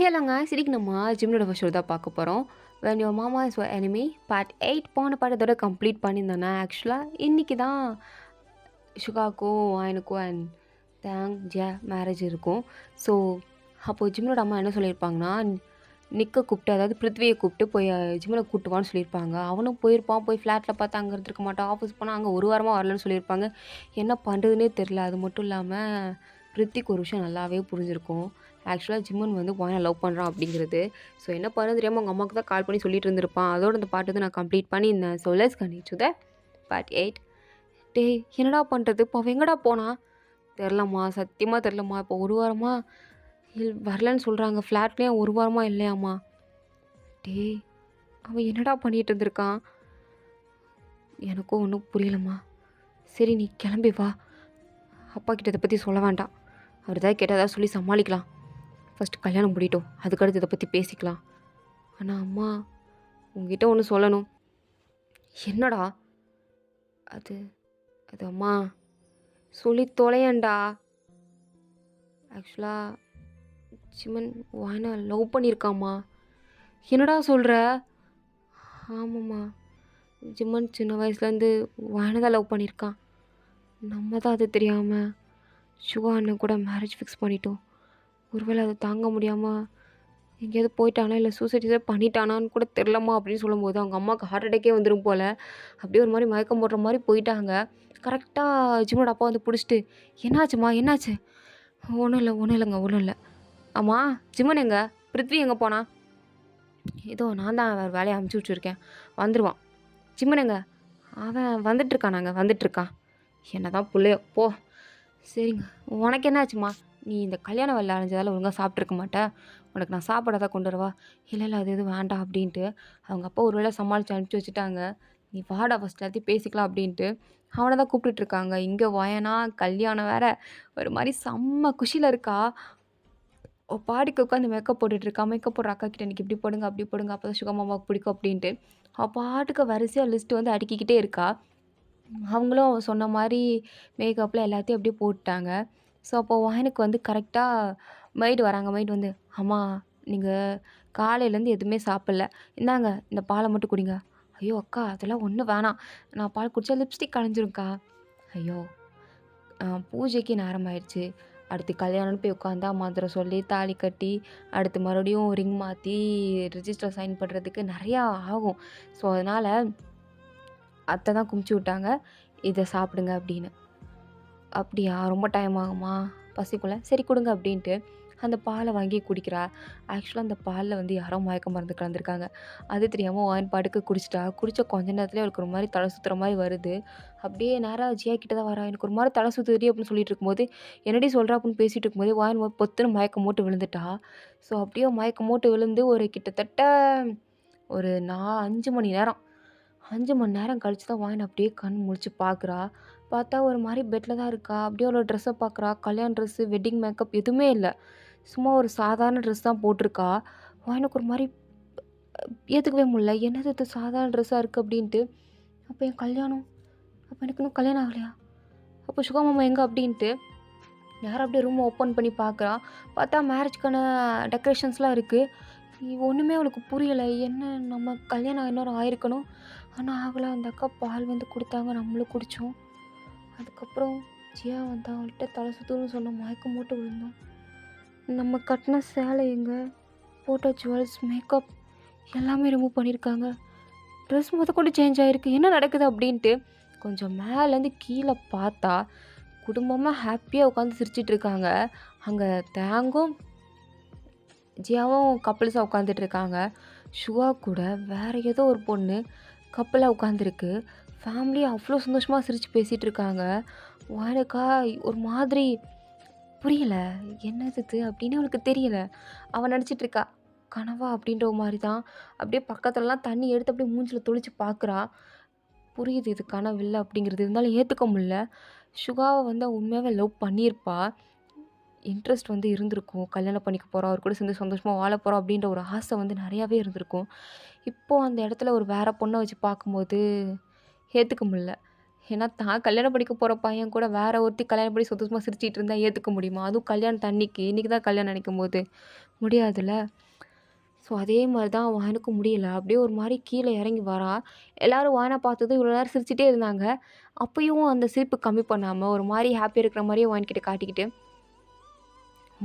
ஹேலோங்க இன்னைக்கு நம்ம ஜிம்னோட first show தான் பார்க்க போகிறோம். வென் யுவர் மாமா இஸ் யுவர் எனிமி பார்ட் 8 போன பாட்டத்தோட கம்ப்ளீட் பண்ணியிருந்தேன். ஆக்சுவலாக இன்றைக்கி தான் ஷுகாக்கும் வாயனுக்கும் அண்ட் தேங் ஜே மேரேஜ் இருக்கும். ஸோ அப்போது ஜிம்னோட அம்மா என்ன சொல்லியிருப்பாங்கன்னா, நிக்க கூப்பிட்டு, அதாவது பிருத்வியை கூப்பிட்டு போய் ஜிம்மில் கூப்பிட்டுவான்னு சொல்லியிருப்பாங்க. அவனும் போயிருப்பான். போய் ஃப்ளாட்டில் பார்த்து அங்கே இருந்திருக்க மாட்டான். ஆஃபீஸ் போனால் அங்கே ஒரு வாரமாக வரலன்னு சொல்லியிருப்பாங்க. என்ன பண்ணுறதுனே தெரில. அது மட்டும் இல்லாமல் பிருத்திக்கு ஒரு விஷயம் நல்லாவே புரிஞ்சிருக்கும். ஆக்சுவலாக ஜிம்மன் வந்து வாயனை லவ் பண்ணுறான் அப்படிங்கிறது. ஸோ என்ன பண்ண தெரியாமல் அவங்க அம்மாவுக்கு தான் கால் பண்ணி சொல்லிட்டு இருந்திருப்பான். அதோட அந்த பாட்டு வந்து நான் கம்ப்ளீட் பண்ணியிருந்தேன். So let's continue the part 8. டேய் என்னடா பண்ணுறது? இப்போ அவன் எங்கடா போனா? தெரிலம்மா, சத்தியமாக தெரிலம்மா. இப்போ ஒரு வாரமாக வரலன்னு சொல்கிறாங்க. ஃப்ளாட்லேயும் ஒரு வாரமாக இல்லையாம்மா. டேய் அவன் என்னடா பண்ணிகிட்டு இருந்திருக்கான்? எனக்கும் ஒன்றும் புரியலம்மா. சரி நீ கிளம்பி வா. அப்பா கிட்ட இதை பற்றி சொல்ல வேண்டாம். அவர் ஏதாவது கேட்டால் ஏதாவது சொல்லி சமாளிக்கலாம். ஃபஸ்ட்டு கல்யாணம் முடியட்டும், அதுக்கடுத்து இதை பற்றி பேசிக்கலாம். ஆனால் அம்மா உங்ககிட்ட ஒன்று சொல்லணும். என்னடா அது? அது அம்மா சொல்லி தொலையண்டா. ஆக்சுவலாக சிமன் வாயனை லவ் பண்ணியிருக்காம்மா. என்னடா சொல்கிற? ஆமாம்மா, ஜிம்மன் சின்ன வயசுலேருந்து வாயனை தான் லவ் பண்ணியிருக்கான். நம்ம தான் அது தெரியாமல் சுகா அண்ணன் கூட மேரேஜ் ஃபிக்ஸ் பண்ணிட்டோம். ஒருவேளை அதை தாங்க முடியாமல் எங்கேயாவது போயிட்டானா இல்லை சூசைட் பண்ணிட்டானான்னு கூட தெரிலம்மா அப்படின்னு சொல்லும்போது அவங்க அம்மாவுக்கு ஹார்ட் அட்டாக்கே வந்துடும் போல். அப்படியே ஒரு மாதிரி மயக்கம் போடுற மாதிரி போயிட்டாங்க. கரெக்டாக ஜிம்மோட அப்பா வந்து பிடிச்சிட்டு, என்னாச்சும்மா என்னாச்சு? ஒன்றும் இல்லைங்க ஒன்றும் இல்லை. ஆமாம் ஜிம்மன் எங்கே? பிருத்வி எங்கே போனா? ஏதோ நான் தான் வேறு வேலையை அமுச்சு வச்சுருக்கேன், வந்துடுவான். ஜிம்மன் எங்கே? அவன் வந்துட்டுருக்கான். என்ன தான் பிள்ளையோ போ. சரிங்க, உனக்கு என்னாச்சுமா? நீ இந்த கல்யாண வேலை அலைஞ்சதால் ஒழுங்காக சாப்பிட்ருக்க மாட்டேன். உனக்கு நான் சாப்பாடை தான் கொண்டு வரவா? இல்லை அது எதுவும் வேண்டாம் அப்படின்ட்டு அவங்க அப்பா ஒரு வேளை சமாளித்து அனுப்பிச்சி வச்சுட்டாங்க. நீ வாடா ஃபஸ்ட் எல்லாத்தையும் பேசிக்கலாம் அப்படின்ட்டு அவனை தான் கூப்பிட்டுட்ருக்காங்க. இங்கே வாயனா கல்யாணம் வேற. ஒரு மாதிரி செம்ம குஷியில் இருக்கா. பாடிக்கு உட்காந்து மேக்கப் போட்டுட்ருக்கா. மேக்கப் போடுற அக்கா கிட்ட எனக்கு இப்படி போடுங்க அப்படி போடுங்க, அப்போ தான் சுகமாமாவுக்கு பிடிக்கும் அப்படின்ட்டு பாட்டுக்கு வரிசையாக லிஸ்ட்டு வந்து அடுக்கிக்கிட்டே இருக்கா. அவங்களும் சொன்ன மாதிரி மேக்கப்பில் எல்லாத்தையும் அப்படியே போட்டாங்க. ஸோ அப்போது வாயனுக்கு வந்து கரெக்டாக மெய்டு வராங்க. மெய்டு வந்து, அம்மா நீங்கள் காலையிலேருந்து எதுவுமே சாப்பிட்ல, இந்தாங்க இந்த பாலை மட்டும் குடிங்க. ஐயோ அக்கா அதெல்லாம் ஒன்றும் வேணாம், நான் பால் குடித்தா லிப்ஸ்டிக் கலைஞ்சிரும்க்கா. ஐயோ பூஜைக்கு நேரம் ஆயிடுச்சு, அடுத்து கல்யாணம்னு போய் உட்காந்தா மந்திரம் சொல்லி தாலி கட்டி அடுத்து மறுபடியும் ரிங் மாற்றி ரிஜிஸ்டர் சைன் பண்ணுறதுக்கு நிறையா ஆகும். ஸோ அதனால் அத்தை தான் குமிச்சு விட்டாங்க, இதை சாப்பிடுங்க அப்படின்னு. அப்படியா ரொம்ப டைம் ஆகுமா? பசிக்குள்ள சரி கொடுங்க அப்படின்ட்டு அந்த பாலை வாங்கி குடிக்கிறா. ஆக்சுவலாக அந்த பாலில் வந்து யாரோ மயக்க மருந்து கலந்துருக்காங்க. அது தெரியாமல் வாயின் பாட்டுக்கு குடிச்சிட்டா. குடித்த கொஞ்ச நேரத்துலேயே அவளுக்கு ஒரு மாதிரி தலை சுற்றுற மாதிரி வருது. அப்படியே நேராக ஜியா கிட்ட தான் வரா. எனக்கு ஒரு மாதிரி தலை சுற்றுடி அப்படின்னு சொல்லிட்டு இருக்கும்போது, என்னடி சொல்கிறா அப்படின்னு பேசிகிட்டு இருக்கும்போது வாயின் பொத்துன்னு மயக்கம் போட்டு விழுந்துட்டா. ஸோ அப்படியே மயக்கம் போட்டு விழுந்து ஒரு கிட்டத்தட்ட ஒரு 5 மணி நேரம் 5 மணி நேரம் கழிச்சு தான் வாயின் அப்படியே கண் முழிச்சு பார்க்குறா. பார்த்தா ஒரு மாதிரி பெட்டில் தான் இருக்கா. அப்படியே அவளோட ட்ரெஸ்ஸை பார்க்குறா. கல்யாண ட்ரெஸ்ஸு, வெட்டிங் மேக்கப் எதுவுமே இல்லை. சும்மா ஒரு சாதாரண ட்ரெஸ் தான் போட்டிருக்கா. வாயினுக்கு ஒரு மாதிரி ஏற்றுக்கவே முடியல. என்னது இது சாதாரண ட்ரெஸ்ஸாக இருக்குது அப்படின்ட்டு. அப்போ என் கல்யாணம், அப்போ எனக்கு இன்னும் கல்யாணம் ஆகலையா? அப்போ சுகா மாமா எங்கே அப்படின்ட்டு யாரும் அப்படியே ரூமை ஓப்பன் பண்ணி பார்க்குறா. பார்த்தா மேரேஜ்க்கான டெக்கரேஷன்ஸ்லாம் இருக்குது. ஒன்றுமே அவளுக்கு புரியலை. என்ன நம்ம கல்யாணம் இன்னொரு ஆயிருக்கணும், ஆனால் ஆகலை. அந்த அக்கா பால் வந்து கொடுத்தாங்க, நம்மளும் குடித்தோம். அதுக்கப்புறம் ஜியா வந்தா, அவள்கிட்ட தலை சுற்றுன்னு சொன்ன, மயக்கம் போட்டு விழுந்தோம். நம்ம கட்டின சேலை எங்கே, போட்ட ஜுவல்ஸ், மேக்கப் எல்லாமே ரிமூவ் பண்ணியிருக்காங்க. ட்ரெஸ் கொண்டு சேஞ்ச் ஆகிருக்கு. என்ன நடக்குது அப்படின்ட்டு கொஞ்சம் மேலேருந்து கீழே பார்த்தா குடும்பமாக ஹாப்பியாக உட்காந்து சிரிச்சிட்டு இருக்காங்க. அங்கே தேங்கும் ஜியாவும் கப்புள்ஸாக உட்காந்துட்டு இருக்காங்க. ஷுவா கூட வேறு ஏதோ ஒரு பொண்ணு கப்பலாக உட்காந்துருக்கு. ஃபேமிலி அவ்வளோ சந்தோஷமாக சிரித்து பேசிகிட்டு இருக்காங்க. வாயனுக்கா ஒரு மாதிரி புரியல, என்னது இது அப்படின்னு அவளுக்கு தெரியல. அவன் நினச்சிட்டு இருக்கா கனவா அப்படின்ற மாதிரி தான். அப்படியே பக்கத்துலலாம் தண்ணி எடுத்து அப்படியே மூஞ்சில் தொளிச்சு பார்க்குறா. புரியுது இது கனவு இல்லை அப்படிங்கிறது, இருந்தாலும் ஏற்றுக்க முடியல. சுகாவை வந்து உண்மையாகவே லவ் பண்ணியிருப்பா. இன்ட்ரெஸ்ட் வந்து இருந்திருக்கும். கல்யாணம் பண்ணிக்க போகிறோம், அவர் கூட சேர்ந்து சந்தோஷமாக வாழ போகிறோம் அப்படின்ற ஒரு ஆசை வந்து நிறையாவே இருந்திருக்கும். இப்போது அந்த இடத்துல ஒரு வேறு பொண்ணை வச்சு பார்க்கும்போது ஏற்றுக்க முடியல. ஏன்னா தான் கல்யாணம் படிக்க போகிற பையன் கூட வேற ஒருத்தி கல்யாணம் பண்ணி சந்தோஷமாக சிரிச்சிட்டு இருந்தா ஏற்றுக்க முடியுமா? அதுவும் கல்யாணத்து அன்னைக்கு இன்னைக்கு தான் கல்யாணம் நினைக்கும் போது முடியாதுல்ல. ஸோ அதே மாதிரி தான் வானுக்கும் முடியல. அப்படியே ஒரு மாரி கீழ இறங்கி வரா. எல்லாரும் வான பார்த்ததும் இவ்வளோ நேரம் சிரிச்சுட்டே இருந்தாங்க. அப்பயும் அந்த சிரிப்பு கம்மி பண்ணாம ஒரு மாரி ஹாப்பியா இருக்கிற மாரியே வான்கிட்ட காட்டிக்கிட்டு,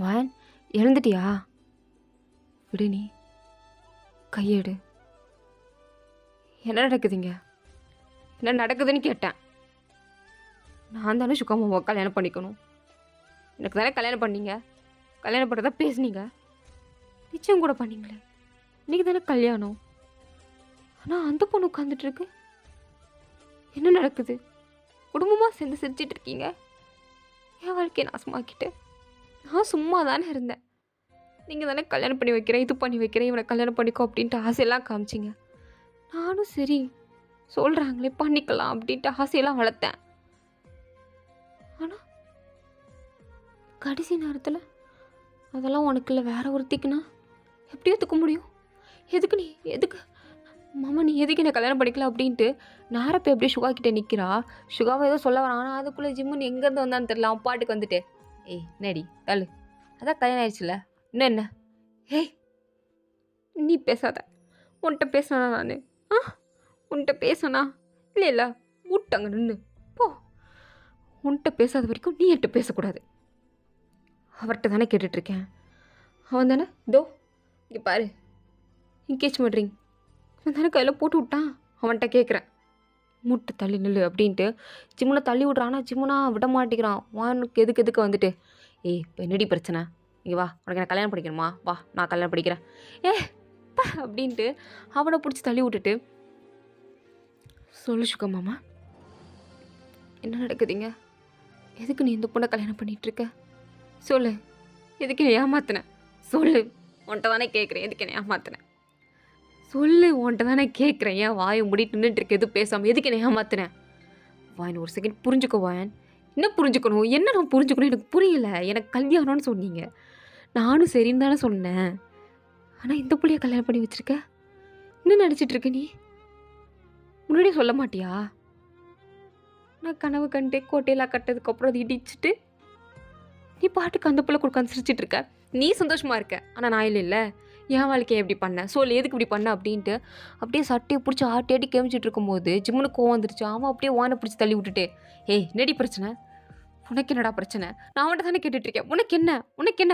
"வான் எழுந்துட்டியா? விடு நீ. கைய எடு." "என்ன நடக்குது இங்க? என்ன நடக்குதுன்னு கேட்டேன்." "நான் தானே சுகமாவ கல்யாணம் பண்ணிக்கணும். எனக்கு தானே கல்யாணம் பண்ணீங்க. கல்யாணம் பண்றதா பேசுனீங்க. நிச்சயம் கூட பண்ணீங்களே. இன்னைக்கு தானே கல்யாணம். ஆனா அந்த பொண்ணு உட்காந்துட்டு இருக்கு. என்ன நடக்குது? குடும்பமா சேர்ந்து சிரிச்சிட்டு இருக்கீங்க. என் வாழ்க்கைய நாசமாக்கிட்டு. நான் சும்மா தானே இருந்தேன். நீங்க தானே கல்யாணம் பண்ணி வைக்கிறேன், இது பண்ணி வைக்கிறேன், இவனை கல்யாணம் பண்ணிக்கோ அப்படின்ட்டு ஆசையெல்லாம் காமிச்சிங்க. நானும் சரி சொல்கிறாங்களே பண்ணிக்கலாம் அப்படின்ட்டு ஆசையெல்லாம் வளர்த்தேன். ஆனால் கடைசி நேரத்தில் அதெல்லாம் உனக்கு இல்லை வேற ஒருத்திக்குன்னா எப்படி ஏற்றுக்க முடியும்? எதுக்கு நீ எதுக்கு மாமா நீ எதுக்கு என்ன கல்யாணம் பண்ணிக்கல அப்படின்ட்டு நேரப்போ எப்படியே சுகா கிட்டே நிற்கிறா. சுகாவை ஏதோ சொல்ல வரான். ஆனால் அதுக்குள்ளே ஜிம்முன்னு எங்கேருந்து வந்தான்னு தெரியல. அவன் பாட்டுக்கு வந்துட்டு ஏய் என்னடி தள்ளு, அதான் கல்யாணம் ஆயிடுச்சுல இன்னும் என்ன? ஏய் நீ பேசாத. உன்கிட்ட பேசினா நான் உன்கிட்ட பேசணா இல்லை இல்லை மூட்டாங்க நின்று போ. உன்கிட்ட பேசாத வரைக்கும் நீ என்கிட்ட பேசக்கூடாது. அவர்கிட்ட தானே கேட்டுட்ருக்கேன். அவன் தானே இதோ இங்கே பாரு என்கேஜ்மெண்ட் ரிங் அவன் தானே கையில் போட்டு விட்டான். அவன்கிட்ட கேட்குறேன் மூட்டை தள்ளி நில்லு அப்படின்ட்டு ஜிம்முனை தள்ளி விட்றான். ஆனால் ஜிம்முனா விட மாட்டேங்கிறான். வானுக்கு எதுக்கு வந்துட்டு ஏய் இப்போ என்னடி பிரச்சனை? இங்கே வா, உனக்கு என்ன கல்யாணம் படிக்கணுமா? வா நான் கல்யாணம் படிக்கிறேன். அப்படின்ட்டு அவனை பிடிச்சி தள்ளி விட்டுட்டு சொல்லு சுகா மாமா என்ன நடக்குதுங்க? எதுக்கு நீ இந்த பொண்ணை கல்யாணம் பண்ணிகிட்ருக்க? சொல்லு, எதுக்கு நீ ஏமாத்தின? சொல்லு, உன்ட்ட தானே கேட்குறேன். எதுக்கு என்ன ஏமாத்தின? சொல்லு, உன்ட்ட தானே கேட்குறேன். ஏன் வாயை முடிட்டு நின்றுட்டுருக்கு எதுவும் பேசாமல்? எதுக்கு என்ன ஏமாத்தின? வாயன் ஒரு செகண்ட் புரிஞ்சுக்கோ. வாயன் என்ன புரிஞ்சுக்கணும்? என்ன நான் புரிஞ்சுக்கணும்? எனக்கு புரியல. எனக்கு கல்யாணம்னு சொன்னீங்க, நானும் சரின்னு தானே சொன்னேன். ஆனால் இந்த புள்ளைய கல்யாணம் பண்ணி வச்சுருக்க. என்ன நினச்சிட்ருக்க நீ? முன்னாடியே சொல்ல மாட்டியா? நான் கனவு கண்டே கோட்டையெல்லாம் கட்டதுக்கப்புறம் அது இடிச்சுட்டு நீ பாட்டுக்கு அந்த பிள்ளை கொடுக்க சிரிச்சிட்டு இருக்க. நீ சந்தோஷமாக இருக்க, ஆனால் நான் இல்லை. என் வாழ்க்கையை எப்படி பண்ண சொல்லு, எதுக்கு இப்படி பண்ண அப்படின்ட்டு அப்படியே சட்டையை பிடிச்சி ஆட்டி ஆட்டி கேமிச்சிட்டு இருக்கும்போது ஜிம்முன்னு கோவம் வந்துருச்சு. அவன் அப்படியே வானை பிடிச்சி தள்ளி விட்டுட்டு ஏய் நெடி பிரச்சனை, உனக்கு என்னடா பிரச்சனை? நான் அவன்கிட்ட தானே கேட்டுட்ருக்கேன். உனக்கு என்ன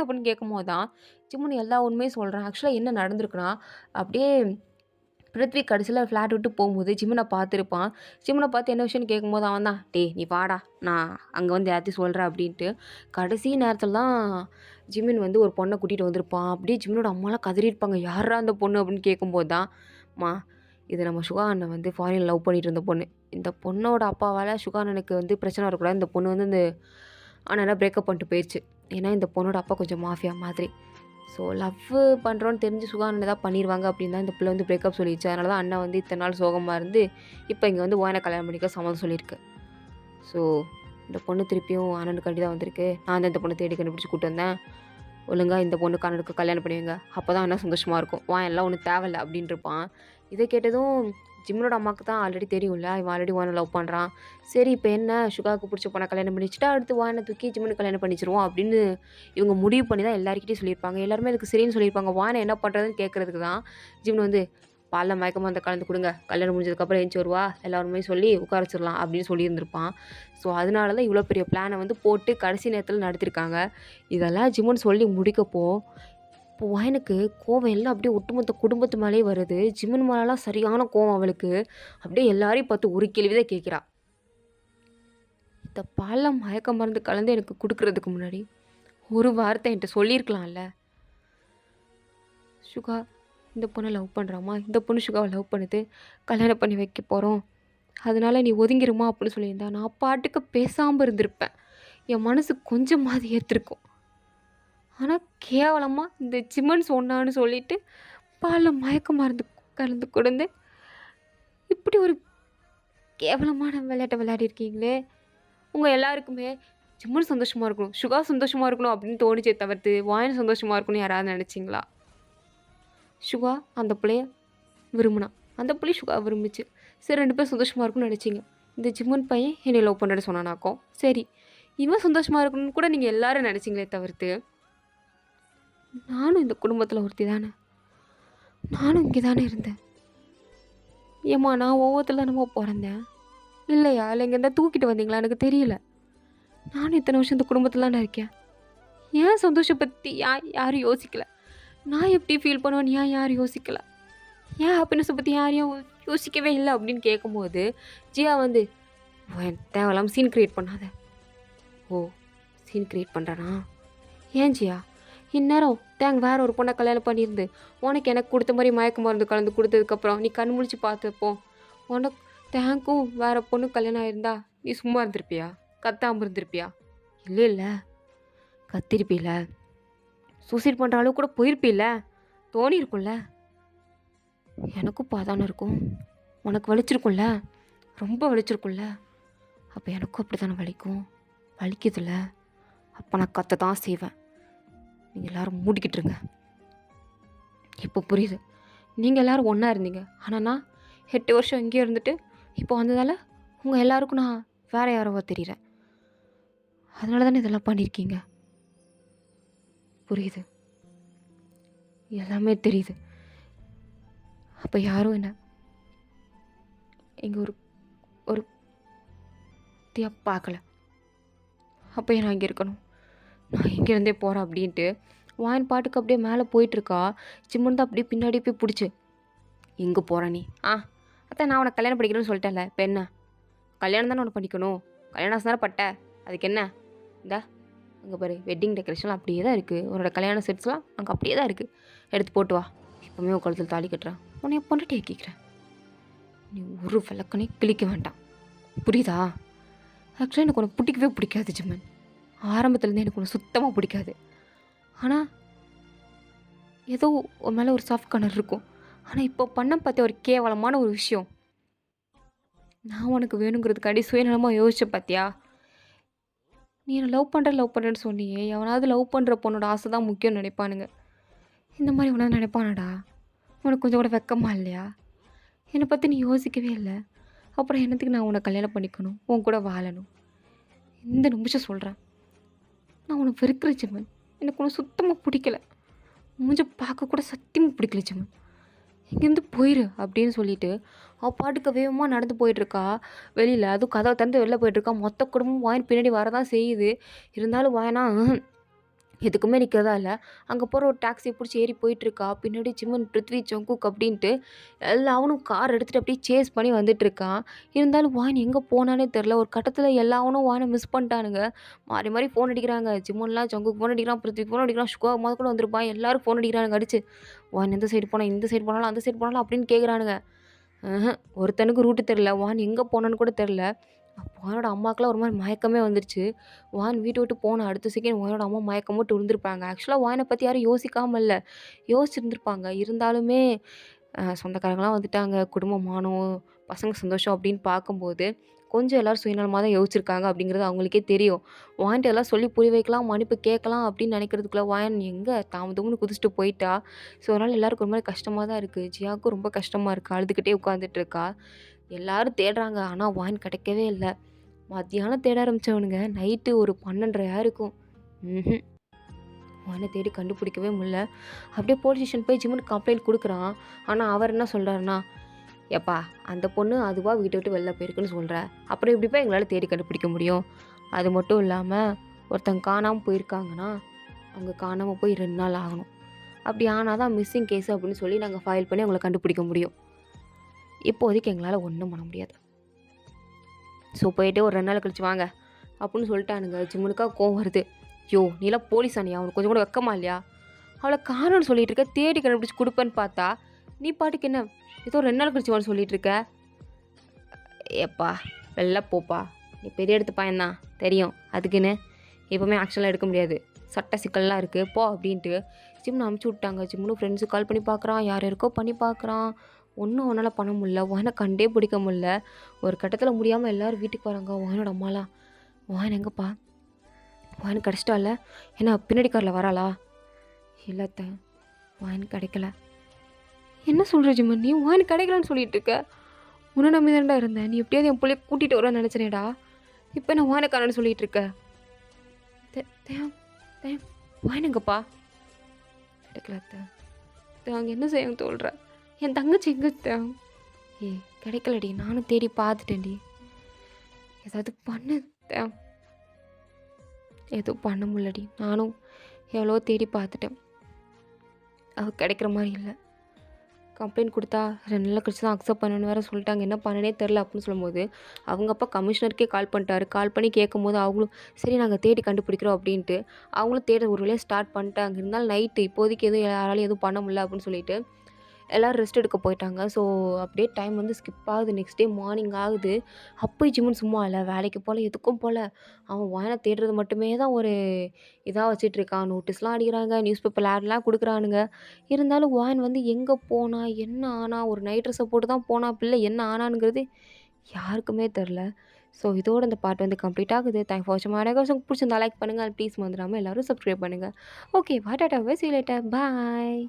அப்படின்னு கேட்கும் போது தான் ஜிம்முன்னு எல்லா உண்மையும் சொல்கிறேன். ஆக்சுவலாக என்ன நடந்திருக்குன்னா அப்படியே பிருத்வி கடைசியில் ஃப்ளாட் விட்டு போகும்போது ஜிம்முனை பார்த்துருப்பான். ஜிம்முனை பார்த்து என்ன விஷயம்னு கேட்கும்போது அவன் தான் டே நீ வாடா நான் அங்கே வந்து யார்த்தையும் சொல்கிறேன் அப்படின்ட்டு கடைசி நேரத்தில் தான் ஜிம்மின் வந்து ஒரு பொண்ணை கூட்டிகிட்டு வந்திருப்பான். அப்படியே ஜிம்மினோட அம்மாலாம் கதறியிருப்பாங்க யாரா அந்த பொண்ணு அப்படின்னு கேட்கும்போது தான் மா இது நம்ம சுகா அண்ணன் வந்து ஃபாரின் லவ் பண்ணிட்டு இருந்த பொண்ணு. இந்த பொண்ணோட அப்பாவால் சுகா அண்ணனுக்கு வந்து பிரச்சனை வரக்கூடாது. இந்த பொண்ணு வந்து இந்த அண்ணனை பிரேக்கப் பண்ணிட்டு போயிடுச்சு. ஏன்னா இந்த பொண்ணோட அப்பா கொஞ்சம் மாஃபியா மாதிரி. ஸோ லவ் பண்ணுறோன்னு தெரிஞ்சு சுகா அண்ணன் தான் பண்ணிடுவாங்க அப்படின்னு தான் இந்த பிள்ளை வந்து பிரேக்கப் சொல்லிடுச்சு. அதனால தான் அண்ணன் வந்து இத்தனை நாள் சோகமாக இருந்து இப்போ இங்கே வந்து ஓயனை கல்யாணம் பண்ணிக்க சம்மதம் சொல்லியிருக்கு. ஸோ இந்த பொண்ணு திருப்பியும் அண்ணனுக்காண்டி தான் வந்திருக்கு. நான் தான் இந்த பொண்ணை தேடி கண்டுபிடிச்சி கூப்பிட்டு வந்தேன். ஒழுங்காக இந்த பொண்ணுக்கு அண்ணனுக்கு கல்யாணம் பண்ணுவீங்க, அப்போ தான் அண்ணன் சந்தோஷமாக இருக்கும். எல்லாம் ஒன்றும் தேவையில்லை அப்படின்ட்டு இருப்பான். இதை கேட்டதும் ஜிம்னோட அம்மாவுக்கு தான் ஆல்ரெடி தெரியும்ல இவன் ஆல்ரெடி வானை லவ் பண்ணுறான். சரி இப்போ என்ன சுகாவுக்கு பிடிச்ச பொண்ணை கல்யாணம் பண்ணிச்சுட்டா அடுத்து வானை தூக்கி ஜிம்முன்னு கல்யாணம் பண்ணிச்சிருவோம் அப்படின்னு இவங்க முடிவு பண்ணி தான் எல்லாருக்கிட்டையும் சொல்லியிருப்பாங்க. எல்லாருமே அதுக்கு சரின்னு சொல்லியிருப்பாங்க. வானை என்ன பண்ணுறதுன்னு கேட்குறதுக்கு தான் ஜிம்னு வந்து பாலில் மயக்கமாக அந்த கலந்து கொடுங்க, கல்யாணம் முடிஞ்சதுக்கப்புறம் எழுந்துச்சு வருவா எல்லாருமே சொல்லி உட்கார வச்சிடலாம் அப்படின்னு சொல்லியிருந்திருப்பான். ஸோ அதனால தான் இவ்வளோ பெரிய பிளானை வந்து போட்டு கடைசி நேரத்தில் நடத்திருக்காங்க. இதெல்லாம் ஜிம்முன்னு சொல்லி முடிக்கப்போ இப்போ வாயனுக்கு கோவம் எல்லாம் அப்படியே ஒட்டுமொத்த குடும்பத்து மேலேயே வருது. ஜிம்மின் மேலாம் சரியான கோவம் அவளுக்கு. அப்படியே எல்லாரையும் பார்த்து ஒரு கேள்வி தான் கேட்குறா. இந்த பாலில் மயக்க மருந்து கலந்து எனக்கு கொடுக்கறதுக்கு முன்னாடி ஒரு வார்த்தை என்கிட்ட சொல்லியிருக்கலாம்ல. சுகா இந்த பொண்ணை லவ் பண்ணுறாமா, இந்த பொண்ணு சுகாவை லவ் பண்ணுது, கல்யாணம் பண்ணி வைக்க போகிறோம், அதனால நீ ஒதுங்கிருமா அப்படின்னு சொல்லியிருந்தா நான் பாட்டுக்கு பேசாமல் இருந்திருப்பேன். என் மனசு கொஞ்சமாவது ஏற்றிருக்கும். ஆனால் கேவலமாக இந்த ஜிம்மன் சொன்னான்னு சொல்லிட்டு பாலில் மயக்க மருந்து கலந்து கொடுந்து இப்படி ஒரு கேவலமான விளையாட்டை விளையாடிருக்கீங்களே. உங்கள் எல்லாருக்குமே ஜிம்மன் சந்தோஷமாக இருக்கணும், சுகா சந்தோஷமாக இருக்கணும் அப்படின்னு தோணிச்சே தவிர்த்து வாயன் சந்தோஷமாக இருக்கணும்னு யாராவது நினச்சிங்களா? சுகா அந்த பிள்ளைய விரும்பினா, அந்த பிள்ளை சுகா விரும்பிச்சு. சரி 2 பேரும் சந்தோஷமாக இருக்கும்னு நினச்சிங்க. இந்த ஜிம்மன் பையன் என்னை லவ் பண்ணுறேன்னு சொன்னானாக்கும். சரி, இவன் சந்தோஷமாக இருக்கணும்னு கூட நீங்கள் எல்லாரும் நினச்சிங்களே தவிர்த்து, நானும் இந்த குடும்பத்தில் ஒருத்தி தானே, நானும் இங்கே தானே இருந்தேன். ஏம்மா நான் ஒவ்வொருத்தில் தானேம்மா பிறந்தேன், இல்லையா? இல்லை இங்கே இருந்தால் தூக்கிட்டு வந்தீங்களா? எனக்கு தெரியல. நானும் இத்தனை வருஷம் இந்த குடும்பத்தில் தானே இருக்கேன். ஏன் சந்தோஷம் பற்றி யாரும் யோசிக்கல? நான் எப்படி ஃபீல் பண்ணுவேன்னு யாரும் யோசிக்கல? ஏன் ஹாப்பினஸை பற்றி யாரையும் யோசிக்கவே இல்லை அப்படின்னு கேட்கும்போது ஜியா வந்து, தேவையில்லாமல் சீன் க்ரியேட் பண்ணாத. ஓ, சீன் க்ரியேட் பண்ணுறானா? ஏன் ஜியா, இந்நேரம் வேற ஒரு பொண்ணை கல்யாணம் பண்ணியிருந்து உனக்கு எனக்கு கொடுத்த மாதிரி மயக்க மருந்து கலந்து கொடுத்ததுக்கப்புறம் நீ கண் முழிச்சு பார்த்தப்போ உனக்கு தேங்க்கும் வேற பொண்ணு கல்யாணம் ஆயிருந்தா நீ சும்மா இருந்திருப்பியா? கத்தாமல் இருந்திருப்பியா? இல்லை இல்லை, கத்திருப்பில்ல, சூசைட் பண்ணுற அளவு கூட போயிருப்பில்ல, தோணி இருக்கும்ல. எனக்கும் பாதானே இருக்கும், உனக்கு வலிச்சிருக்கும்ல, ரொம்ப வலிச்சிருக்கும்ல. அப்போ எனக்கும் அப்படி தானே வலிக்கும், வலிக்குதுல்ல. அப்போ நான் கத்த தான் செய்வேன். நீங்கள் எல்லோரும் மூடிக்கிட்டுருங்க. இப்போ புரியுது, நீங்கள் எல்லோரும் ஒன்றா இருந்தீங்க. ஆனால் நான் 8 வருஷம் இங்கேயே இருந்துட்டு இப்போ வந்ததால் உங்கள் எல்லாருக்கும் நான் வேறு யாரோவா தெரிகிறேன். அதனால தானே இதெல்லாம் பண்ணியிருக்கீங்க. புரியுது, எல்லாமே தெரியுது. அப்போ யாரும் என்ன இங்கே ஒரு தியாக பார்க்கல. அப்போ நான் இங்கே இருக்கணும், நான் இங்கேருந்தே போகிறேன் அப்படின்ட்டு வாயின் பாட்டுக்கு அப்படியே மேலே போயிட்டுருக்கா. சிம்மன் தான் அப்படியே பின்னாடி போய் பிடிச்சி, எங்கே போகிற நீ? அதான் நான் உனக்கு கல்யாணம் பண்ணிக்கணும்னு சொல்லிட்டேன்ல, இப்போ என்ன? கல்யாணம் தானே உனக்கு பண்ணிக்கணும், கல்யாணம் தானே பட்ட, அதுக்கு என்ன? இந்தா அங்கே பாரு, வெட்டிங் டெக்கரேஷன்லாம் அப்படியே தான் இருக்குது, உன்னோட கல்யாண செட்ஸ்லாம் அங்கே அப்படியே தான் இருக்குது, எடுத்து போட்டு வா. இப்போவுமே உன் கழுத்தில் தாலி கட்டுறேன், உன்னை பொண்டாட்டி கேட்குறேன். நீ ஒரு விளக்கனே கிழிக்க வேண்டாம், புரியுதா? ஆக்சுவலாக எனக்கு உனக்கு பிடிக்கவே பிடிக்காது ஜிம்மன். ஆரம்பத்துலேருந்து எனக்கு ஒன்று சுத்தமாக பிடிக்காது. ஆனால் ஏதோ உன் மேலே ஒரு சாஃப்ட் கார்னர் இருக்கும். ஆனால் இப்போ பண்ண பார்த்த ஒரு கேவலமான ஒரு விஷயம், நான் உனக்கு வேணுங்கிறதுக்காண்டி சுயநலமாக யோசிச்ச பார்த்தியா? நீ என்னை லவ் பண்ணுறேன்னு சொன்னியே, எவனாவது லவ் பண்ணுற பொண்ணோட ஆசை தான் முக்கியம்னு நினைப்பானுங்க. இந்த மாதிரி உனக்கு நினைப்பானடா? உனக்கு கொஞ்சம் கூட வெக்கமா இல்லையா? என்னை பற்றி நீ யோசிக்கவே இல்லை. அப்புறம் என்னத்துக்கு நான் உன்னை கல்யாணம் பண்ணிக்கணும், உன் கூட வாழணும்? இந்த நிமிஷம் சொல்கிறேன், நான் உனக்கு வெறுக்கிற ஜிம்மன். எனக்கு உனக்கு சுத்தமாக பிடிக்கல, மூஞ்ச பார்க்க கூட சத்தியமாக பிடிக்கல ஜிம்மன். இங்கேருந்து போயிரு அப்படின்னு சொல்லிட்டு அவள் பாட்டுக்கு வேகமாக நடந்து போயிட்டுருக்கா வெளியில். அதுவும் கதவை திறந்து வெளில போயிட்டுருக்கா. மொத்த குடும்பம் வாயின் பின்னாடி வரதான் செய்யுது. இருந்தாலும் வாயனா எதுக்குமே நிற்கிறதா இல்லை. அங்கே போகிற ஒரு டாக்ஸியை பிடிச்சி ஏறி போயிட்டுருக்கா. பின்னாடி ஜிம்மன், பிருத்வி, ஜங்குக் அப்படின்ட்டு எல்லாவனும் கார் எடுத்துகிட்டு அப்படியே சேஸ் பண்ணி வந்துட்டுருக்கான். இருந்தாலும் வாயின் எங்கே போனானே தெரில. ஒரு கட்டத்தில் எல்லாவனும் வாயினை மிஸ் பண்ணிட்டானுங்க. மாறி மாறி ஃபோன் அடிக்கிறாங்க. ஜிம்மன்லாம் ஜங்குக் ஃபோன் அடிக்கிறான், பிருத்வி ஃபோன் அடிக்கிறான், சுகா முதல் கூட வந்திருப்பான். எல்லோரும் ஃபோன் அடிக்கிறானுங்க அடிச்சு. வாயின் எந்த சைடு போனால், இந்த சைடு போனாலும் அந்த சைடு போனாலும் அப்படின்னு கேட்குறானுங்க. ஒருத்தனுக்கு ரூட்டு தெரில, வான் எங்கே போனான்னு கூட தெரில. வானோட அம்மாக்கெல்லாம் ஒரு மாதிரி மயக்கமே வந்துருச்சு. வான் வீட்டை விட்டு போன அடுத்த செகண்ட் வானோட அம்மா மயக்கம் போட்டு விழுந்திருப்பாங்க. ஆக்சுவலாக வானை பற்றி யாரும் யோசிக்காமல் இல்லை, யோசிச்சுருந்துருப்பாங்க. இருந்தாலுமே சொந்தக்காரங்களாம் வந்துட்டாங்க, குடும்பம் மானம், பசங்க சந்தோஷம் அப்படின்னு பார்க்கும்போது கொஞ்சம் எல்லோரும் சுயநலமாக தான் யோசிச்சிருக்காங்க அப்படிங்கிறது அவங்களுக்கே தெரியும். வான்ட்டு எல்லாம் சொல்லி புரிய வைக்கலாம், மன்னிப்பு கேட்கலாம் அப்படின்னு நினைக்கிறதுக்குள்ள வான் எங்கே தாமதம்னு குதிச்சுட்டு போயிட்டா. ஸோ அதனால் எல்லாருக்கும் ஒரு மாதிரி கஷ்டமாக தான் இருக்குது. ஜியாவுக்கும் ரொம்ப கஷ்டமாக இருக்குது, அழுதுகிட்டே உட்காந்துட்ருக்கா. எல்லாரும் தேடுறாங்க, ஆனால் வான் கிடைக்கவே இல்லை. மத்தியானம் தேட ஆரம்பித்தவனுங்க நைட்டு ஒரு 12:30 இருக்கும். வானை தேடி கண்டுபிடிக்கவே முடியல. அப்படியே போலீஸ் ஸ்டேஷன் போய் ஜிம்முக்கு கம்ப்ளைண்ட் கொடுக்குறான். ஆனால் அவர் என்ன சொல்கிறாருன்னா, ஏப்பா அந்த பொண்ணு அதுவாக வீட்டை விட்டு வெளில போயிருக்குன்னு சொல்கிற, அப்புறம் இப்படிப்பா எங்களால் தேடி கண்டுபிடிக்க முடியும்? அது மட்டும் இல்லாமல் ஒருத்தங்க காணாமல் போயிருக்காங்கன்னா அவங்க காணாமல் போய் 2 நாள் ஆகணும். அப்படி ஆனால் தான் மிஸ்ஸிங் கேஸ் அப்படின்னு சொல்லி நாங்கள் ஃபைல் பண்ணி அவங்கள கண்டுபிடிக்க முடியும். இப்போதைக்கு எங்களால் ஒன்றும் பண்ண முடியாது. ஸோ போயிட்டு ஒரு 2 நாள் கழிச்சு வாங்க அப்படின்னு சொல்லிட்டானுங்க. ஜிம்முனுக்காக கோவம் வருது. யோ நீலாம் போலீஸ் அணியா, அவனுக்கு கொஞ்சம் கூட வெக்கமா இல்லையா? அவளை காரணம்னு சொல்லிட்டு இருக்க, தேடி கண்டுபிடிச்சி கொடுப்பேன்னு பார்த்தா நீ பாட்டுக்கு என்ன ஏதோ 2 நாள் கழிச்சு வான்னு சொல்லிட்டு இருக்க. ஏப்பா வெளில போப்பா, நீ பெரிய எடுத்து பையன்தான் தெரியும், அதுக்குன்னு எப்போவுமே ஆக்ஷன்லாம் எடுக்க முடியாது, சட்ட சிக்கல்லாம் இருக்குது போ அப்படின்ட்டு ஜிம்னு அமுச்சு விட்டாங்க. ஜிம்னு ஃப்ரெண்ட்ஸுக்கு கால் பண்ணி பார்க்குறான், யார் யாருக்கோ பண்ணி பார்க்குறான். ஒன்றும் அவனால் பண்ண முடியல. வானை கண்டே பிடிக்க முடியல. ஒரு கட்டத்தில் முடியாமல் எல்லோரும் வீட்டுக்கு வராங்க. வானோட அம்மாலாம், வான் எங்கப்பா, வான் கிடச்சிட்டால, ஏன்னா பின்னாடி காரில் வராளா? இல்லத்த வான் கிடைக்கல. என்ன சொல்கிற ஜிம்மன், நீ வான் கிடைக்கலன்னு சொல்லிட்டு இருக்க? உன்னை நம்பி தான்டா இருந்தேன். நீ எப்படியாவது என் புள்ளைய கூட்டிட்டு வருவேன்னு நினச்சனேடா. இப்போ என்ன வானக்காரன்னு சொல்லிட்டு இருக்க? தேவ் தேவ் வாயனுங்கப்பா. கிடைக்கல தேவ். அங்கே என்ன செய்ய தோல்ற? என் தங்கச்சி எங்க தேவ்? ஏய் கிடைக்கலடி, நானும் தேடி பார்த்துட்டேன்டி. ஏதாவது பண்ணு தேவ். எதுவும் பண்ண முடியலடி, நானும் எவ்வளோ தேடி பார்த்துட்டேன். அவள் கிடைக்கிற மாதிரி இல்லை. கம்ப்ளைண்ட் கொடுத்தா 2 நாள் கழிச்சு தான் அக்செப்ட் பண்ணணுன்னு வேறு சொல்லிட்டாங்க. என்ன பண்ணனே தெரில அப்படின்னு சொல்லும்போது அவங்க அப்பா கமிஷனருக்கே கால் பண்ணிட்டாரு. கால் பண்ணி கேட்கும்போது அவங்களும் சரி நாங்கள் தேடி கண்டுபிடிக்கிறோம் அப்படின்ட்டு அவங்களும் தேட ஒரு வழியாக ஸ்டார்ட் பண்ணிட்டாங்க. இருந்தாலும் நைட்டு இப்போதைக்கு எதுவும் யாராலையும் எதுவும் பண்ண முடியல அப்படின்னு சொல்லிட்டு எல்லோரும் ரெஸ்ட் எடுக்க போயிட்டாங்க. ஸோ அப்படியே டைம் வந்து ஸ்கிப் ஆகுது. நெக்ஸ்ட் டே மார்னிங் ஆகுது. அப்போயும் ஜிம்மன் சும்மா இல்லை, வேலைக்கு போகல, எதுக்கும் போகல. அவன் வாயனை தேடுறது மட்டுமே தான் ஒரு இதாக வச்சிட்ருக்கான். நோட்டீஸ்லாம் அடிக்கிறாங்க, நியூஸ் பேப்பர் ஆட்லாம் கொடுக்குறானுங்க. இருந்தாலும் வாயன் வந்து எங்கே போனா, என்ன ஆனா, ஒரு நைட் ட்ரெஸ்ஸை போட்டு தான் போனா, பிள்ளை என்ன ஆனானுங்கிறது யாருக்குமே தெரில. ஸோ இதோட இந்த பார்ட் வந்து கம்ப்ளீட் ஆகுது. தேங்க் ஃபார் வாட்சிங். உங்களுக்கு பிடிச்சிருந்தா லைக் பண்ணுங்கள். ப்ளீஸ் மறந்துடாமல் எல்லோரும் சப்ஸ்கிரைப் பண்ணுங்கள். Okay, tata, bye, see you later, bye.